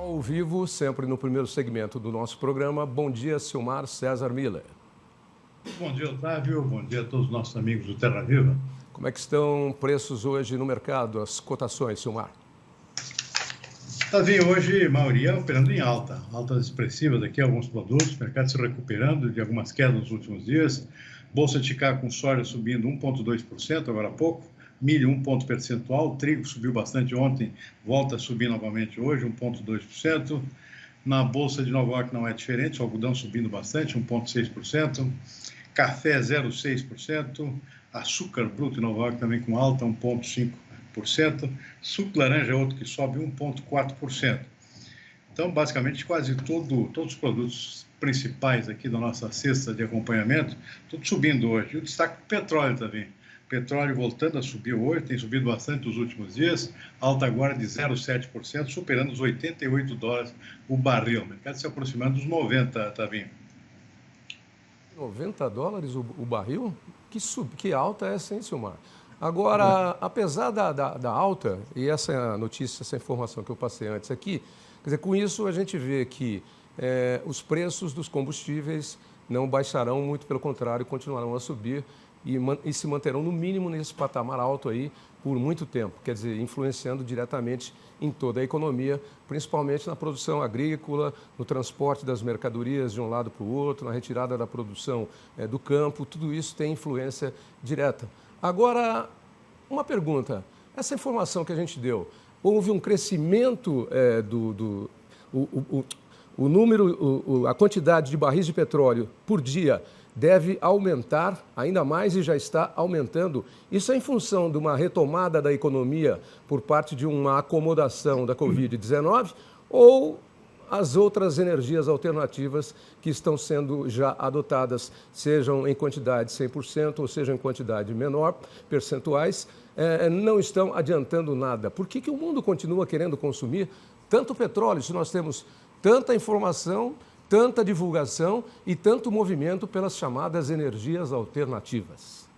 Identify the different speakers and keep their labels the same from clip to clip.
Speaker 1: Ao vivo, sempre no primeiro segmento do nosso programa. Bom dia, Silmar César Miller.
Speaker 2: Bom dia, Otávio. Bom dia a todos os nossos amigos do Terra Viva.
Speaker 1: Como é que estão preços hoje no mercado, as cotações, Silmar?
Speaker 2: Tavinho, hoje a maioria operando em altas expressivas aqui, alguns produtos, mercado se recuperando de algumas quedas nos últimos dias. Bolsa de Chicago com soja subindo 1,2% agora há pouco, milho 1 ponto percentual, trigo subiu bastante ontem, volta a subir novamente hoje, 1,2%. Na Bolsa de Nova York não é diferente, o algodão subindo bastante, 1,6%. Café 0,6%, açúcar bruto em Nova York também com alta, 1,5%. Suco de laranja é outro que sobe 1,4%. Então, basicamente, quase todos os produtos principais aqui da nossa cesta de acompanhamento, tudo subindo hoje. E o destaque do petróleo também. Petróleo voltando a subir hoje, tem subido bastante nos últimos dias, alta agora de 0,7%, superando os $88 o barril. O mercado se aproximando dos 90, Tavinho.
Speaker 1: $90 o barril? Que alta é essa, hein, Silmar? Agora, apesar da alta, e essa notícia, essa informação que eu passei antes aqui, quer dizer, com isso a gente vê que os preços dos combustíveis não baixarão, muito pelo contrário, continuarão a subir e se manterão no mínimo nesse patamar alto aí por muito tempo, quer dizer, influenciando diretamente em toda a economia, principalmente na produção agrícola, no transporte das mercadorias de um lado para o outro, na retirada da produção do campo, tudo isso tem influência direta. Agora, uma pergunta, essa informação que a gente deu, houve um crescimento a quantidade de barris de petróleo por dia deve aumentar ainda mais e já está aumentando. Isso é em função de uma retomada da economia por parte de uma acomodação da Covid-19 ou as outras energias alternativas que estão sendo já adotadas, sejam em quantidade 100% ou sejam em quantidade menor, percentuais, não estão adiantando nada? Por que o mundo continua querendo consumir tanto petróleo se nós temos tanta informação, tanta divulgação e tanto movimento pelas chamadas energias alternativas?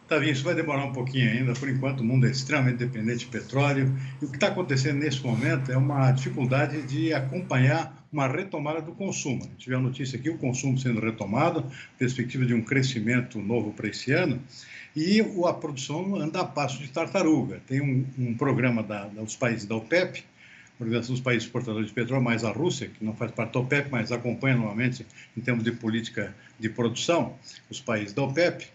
Speaker 2: Tavinho, isso vai demorar um pouquinho ainda. Por enquanto, o mundo é extremamente dependente de petróleo. E o que está acontecendo nesse momento é uma dificuldade de acompanhar uma retomada do consumo. A gente vê a notícia aqui, o consumo sendo retomado, perspectiva de um crescimento novo para esse ano. E a produção anda a passo de tartaruga. Tem um programa dos países da OPEP, Organização dos Países Exportadores de Petróleo, mais a Rússia, que não faz parte da OPEP, mas acompanha normalmente em termos de política de produção, os países da OPEP,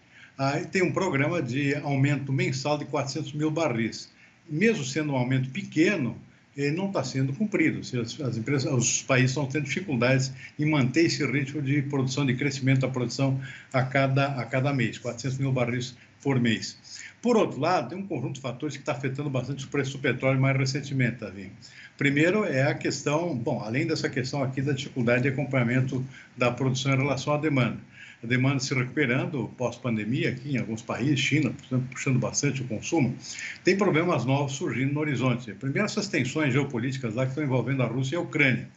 Speaker 2: tem um programa de aumento mensal de 400 mil barris. Mesmo sendo um aumento pequeno, ele não está sendo cumprido. As empresas, os países estão tendo dificuldades em manter esse ritmo de produção, de crescimento da produção a cada mês, 400 mil barris por mês. Por outro lado, tem um conjunto de fatores que está afetando bastante o preço do petróleo mais recentemente, Tavinho. Primeiro é a questão, além dessa questão aqui da dificuldade de acompanhamento da produção em relação à demanda. A demanda se recuperando pós-pandemia aqui em alguns países, China, por exemplo, puxando bastante o consumo, tem problemas novos surgindo no horizonte. Primeiro, essas tensões geopolíticas lá que estão envolvendo a Rússia e a Ucrânia.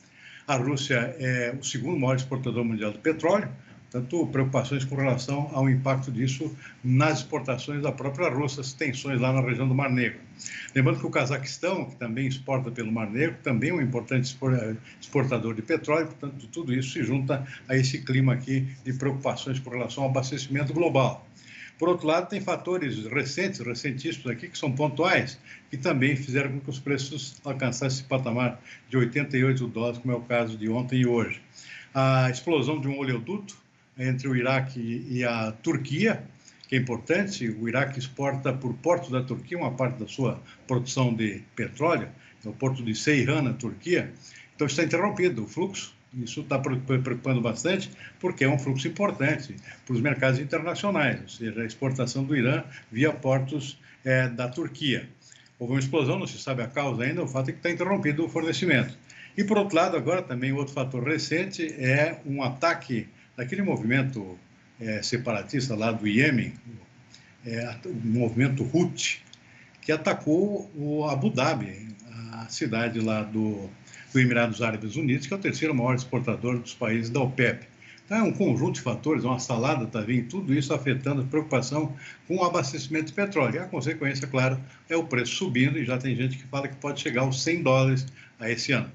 Speaker 2: A Rússia é o segundo maior exportador mundial de petróleo, portanto, preocupações com relação ao impacto disso nas exportações da própria Rússia, as tensões lá na região do Mar Negro. Lembrando que o Cazaquistão, que também exporta pelo Mar Negro, também é um importante exportador de petróleo, portanto, tudo isso se junta a esse clima aqui de preocupações com relação ao abastecimento global. Por outro lado, tem fatores recentíssimos aqui, que são pontuais, que também fizeram com que os preços alcançassem esse patamar de $88, como é o caso de ontem e hoje. A explosão de um oleoduto entre o Iraque e a Turquia, que é importante. O Iraque exporta por porto da Turquia uma parte da sua produção de petróleo, é o porto de Ceyhan, na Turquia. Então está interrompido o fluxo. Isso está preocupando bastante, porque é um fluxo importante para os mercados internacionais, ou seja, a exportação do Irã via portos da Turquia. Houve uma explosão, não se sabe a causa ainda, o fato é que está interrompido o fornecimento. E, por outro lado, agora também outro fator recente é um ataque daquele movimento separatista lá do Iêmen, o movimento Houthi, que atacou o Abu Dhabi, a cidade lá do Emirados Árabes Unidos, que é o terceiro maior exportador dos países da OPEP. Então, é um conjunto de fatores, uma salada, está vindo, tudo isso afetando a preocupação com o abastecimento de petróleo. E a consequência, claro, é o preço subindo, e já tem gente que fala que pode chegar aos $100 a esse ano.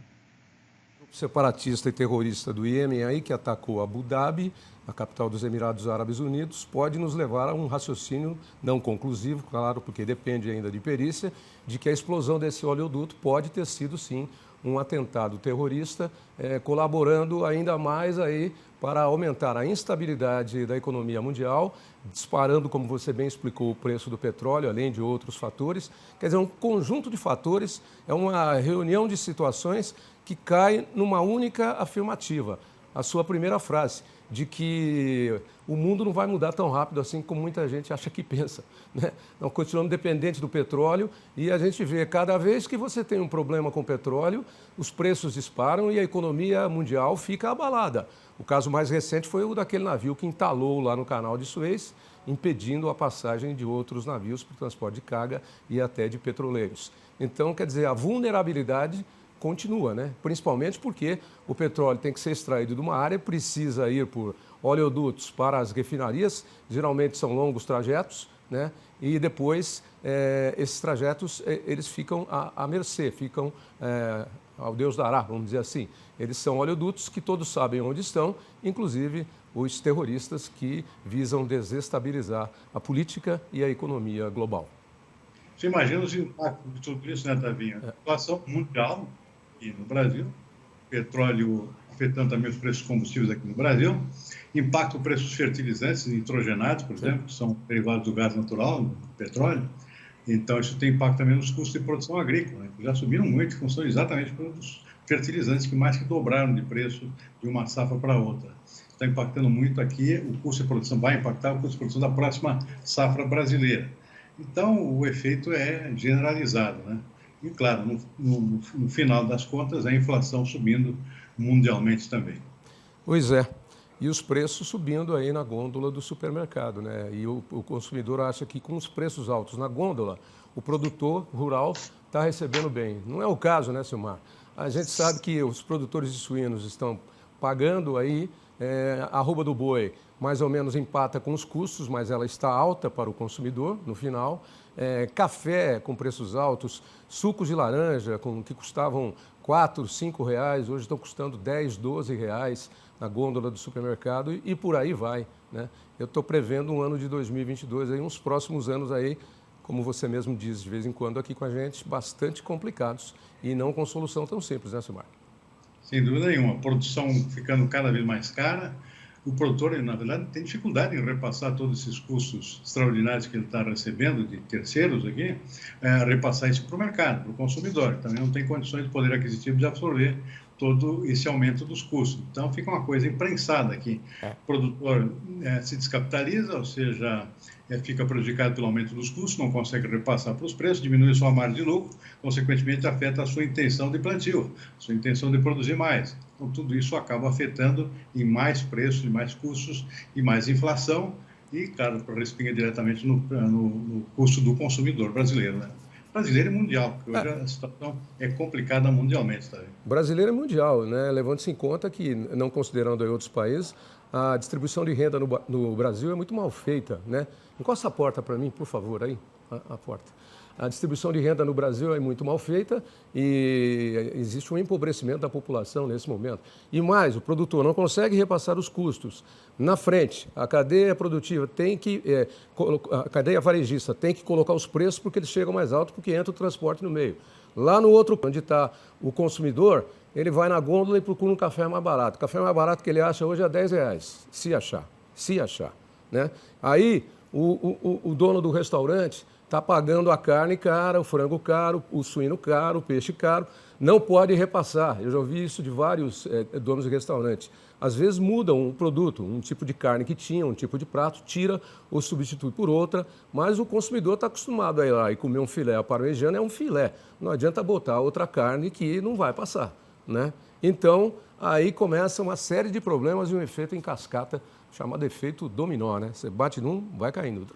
Speaker 1: separatista e terrorista do Iêmen aí, que atacou Abu Dhabi, a capital dos Emirados Árabes Unidos, pode nos levar a um raciocínio não conclusivo, claro, porque depende ainda de perícia, de que a explosão desse oleoduto pode ter sido, sim, um atentado terrorista, colaborando ainda mais aí para aumentar a instabilidade da economia mundial, disparando, como você bem explicou, o preço do petróleo, além de outros fatores. Quer dizer, um conjunto de fatores, é uma reunião de situações que cai numa única afirmativa, a sua primeira frase, de que o mundo não vai mudar tão rápido assim como muita gente acha que pensa, né? Nós continuamos dependentes do petróleo e a gente vê cada vez que você tem um problema com o petróleo, os preços disparam e a economia mundial fica abalada. O caso mais recente foi o daquele navio que entalou lá no canal de Suez, impedindo a passagem de outros navios para o transporte de carga e até de petroleiros. Então, quer dizer, a vulnerabilidade continua, né? Principalmente porque o petróleo tem que ser extraído de uma área, precisa ir por oleodutos para as refinarias, geralmente são longos trajetos, né? E depois esses trajetos eles ficam à mercê, ficam ao Deus dará, vamos dizer assim. Eles são oleodutos que todos sabem onde estão, inclusive os terroristas que visam desestabilizar a política e a economia global.
Speaker 2: Você imagina os impactos de tudo isso, né, Tavinho? A situação mundial e no Brasil, petróleo afetando também os preços de combustíveis aqui no Brasil, impacta o preço dos fertilizantes nitrogenados, por exemplo, que são derivados do gás natural, do petróleo. Então, isso tem impacto também nos custos de produção agrícola, né, que já subiram muito em função exatamente dos fertilizantes, que mais que dobraram de preço de uma safra para outra. Está impactando muito aqui, o custo de produção vai impactar o custo de produção da próxima safra brasileira. Então, o efeito é generalizado, né? E, claro, no final das contas, a inflação subindo mundialmente também.
Speaker 1: Pois é. E os preços subindo aí na gôndola do supermercado, né? E o consumidor acha que com os preços altos na gôndola, o produtor rural está recebendo bem. Não é o caso, né, Silmar? A gente sabe que os produtores de suínos estão pagando aí a arroba do boi, mais ou menos empata com os custos, mas ela está alta para o consumidor no final. Café com preços altos, sucos de laranja que custavam R$4, R$5, hoje estão custando R$10, R$12 na gôndola do supermercado e por aí vai, né? Eu estou prevendo um ano de 2022, aí, uns próximos anos aí, como você mesmo diz de vez em quando aqui com a gente, bastante complicados e não com solução tão simples, né, Silmar?
Speaker 2: Sem dúvida nenhuma. A produção ficando cada vez mais cara, o produtor, na verdade, tem dificuldade em repassar todos esses custos extraordinários que ele está recebendo de terceiros aqui, repassar isso para o mercado, para o consumidor. Também não tem condições de poder aquisitivo de absorver todo esse aumento dos custos. Então, fica uma coisa imprensada aqui. O produtor se descapitaliza, ou seja, fica prejudicado pelo aumento dos custos, não consegue repassar para os preços, diminui a sua margem de lucro, consequentemente afeta a sua intenção de plantio, a sua intenção de produzir mais. Então, tudo isso acaba afetando em mais preços, em mais custos e mais inflação e, claro, respinga diretamente no custo do consumidor brasileiro, né? Brasileiro e mundial, porque hoje a situação é complicada mundialmente. Tá?
Speaker 1: Brasileiro e mundial, né? Levando-se em conta que, não considerando aí outros países, a distribuição de renda no Brasil é muito mal feita, né? Encosta a porta para mim, por favor, aí, a porta. A distribuição de renda no Brasil é muito mal feita e existe um empobrecimento da população nesse momento. E mais, o produtor não consegue repassar os custos. Na frente, a cadeia produtiva tem que, a cadeia varejista tem que colocar os preços porque eles chegam mais alto porque entra o transporte no meio. Lá no outro, onde está o consumidor, ele vai na gôndola e procura um café mais barato. O café mais barato que ele acha hoje é R$10, se achar, né? Aí, o dono do restaurante está pagando a carne cara, o frango caro, o suíno caro, o peixe caro, não pode repassar. Eu já ouvi isso de vários donos de restaurante. Às vezes mudam um produto, um tipo de carne que tinha, um tipo de prato, tira ou substitui por outra, mas o consumidor está acostumado a ir lá e comer um filé à parmegiana, é um filé. Não adianta botar outra carne que não vai passar, né? Então, aí começa uma série de problemas e um efeito em cascata, chamado efeito dominó, né? Você bate num, vai caindo.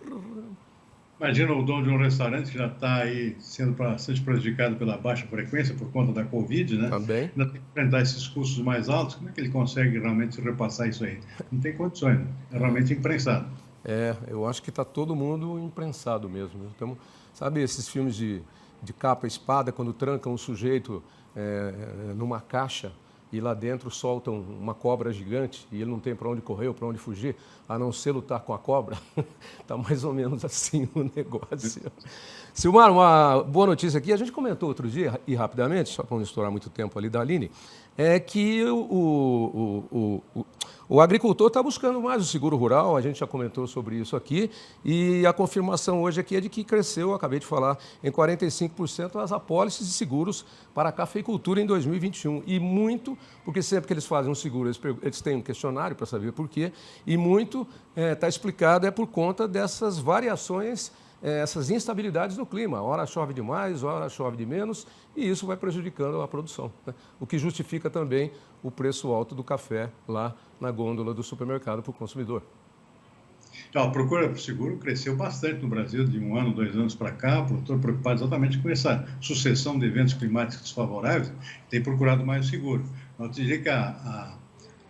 Speaker 2: Imagina o dono de um restaurante que já está aí sendo bastante prejudicado pela baixa frequência por conta da Covid, né?
Speaker 1: Também.
Speaker 2: Ainda tem que enfrentar esses custos mais altos. Como é que ele consegue realmente repassar isso aí? Não tem condições, né? É realmente imprensado.
Speaker 1: Eu acho que está todo mundo imprensado mesmo. Então, sabe esses filmes de capa e espada, quando trancam um sujeito numa caixa e lá dentro soltam uma cobra gigante e ele não tem para onde correr ou para onde fugir, a não ser lutar com a cobra, está mais ou menos assim o negócio. Silmar, uma boa notícia aqui, a gente comentou outro dia, e rapidamente, só para não estourar muito tempo ali da Aline, é que o agricultor está buscando mais o seguro rural, a gente já comentou sobre isso aqui, e a confirmação hoje aqui é de que cresceu, acabei de falar, em 45% as apólices de seguros para a cafeicultura em 2021. E muito, porque sempre que eles fazem um seguro, eles têm um questionário para saber por quê, e muito está explicado é por conta dessas variações, essas instabilidades do clima. Ora chove demais, ora chove de menos, e isso vai prejudicando a produção, né? O que justifica também o preço alto do café lá na gôndola do supermercado para o consumidor.
Speaker 2: A procura por seguro cresceu bastante no Brasil de 1 ano, 2 anos para cá. O produtor preocupado exatamente com essa sucessão de eventos climáticos desfavoráveis tem procurado mais o seguro. Eu diria que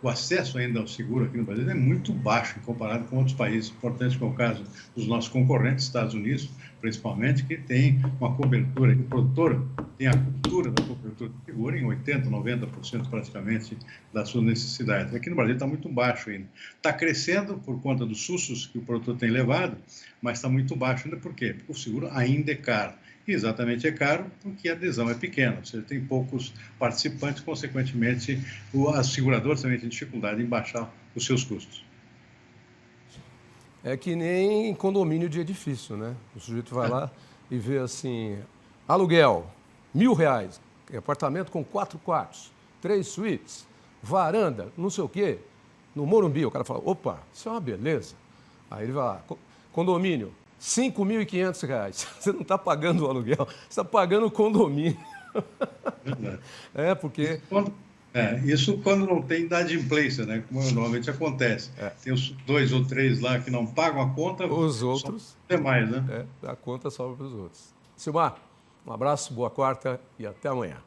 Speaker 2: o acesso ainda ao seguro aqui no Brasil é muito baixo comparado com outros países importantes, como é o caso dos nossos concorrentes, Estados Unidos, principalmente, que tem uma cobertura, que o produtor tem a cultura da cobertura de seguro em 80%, 90% praticamente das suas necessidades. Aqui no Brasil está muito baixo ainda. Está crescendo por conta dos sustos que o produtor tem levado, mas está muito baixo ainda. Por quê? Porque o seguro ainda é caro. E exatamente é caro porque a adesão é pequena, ou seja, tem poucos participantes, consequentemente, as seguradoras também têm dificuldade em baixar os seus custos.
Speaker 1: É que nem condomínio de edifício, né? O sujeito vai lá e vê assim, aluguel, R$1.000, apartamento com 4 quartos, 3 suítes, varanda, não sei o quê, no Morumbi. O cara fala, opa, isso é uma beleza. Aí ele vai lá, condomínio, R$5.500. Você não está pagando o aluguel, você está pagando o condomínio.
Speaker 2: Verdade.
Speaker 1: Porque...
Speaker 2: Isso quando não tem inadimplência, né? Como normalmente acontece. Tem os 2 ou 3 lá que não pagam a conta,
Speaker 1: os outros...
Speaker 2: É mais, né?
Speaker 1: A conta sobra para os outros. Silmar, um abraço, boa quarta e até amanhã.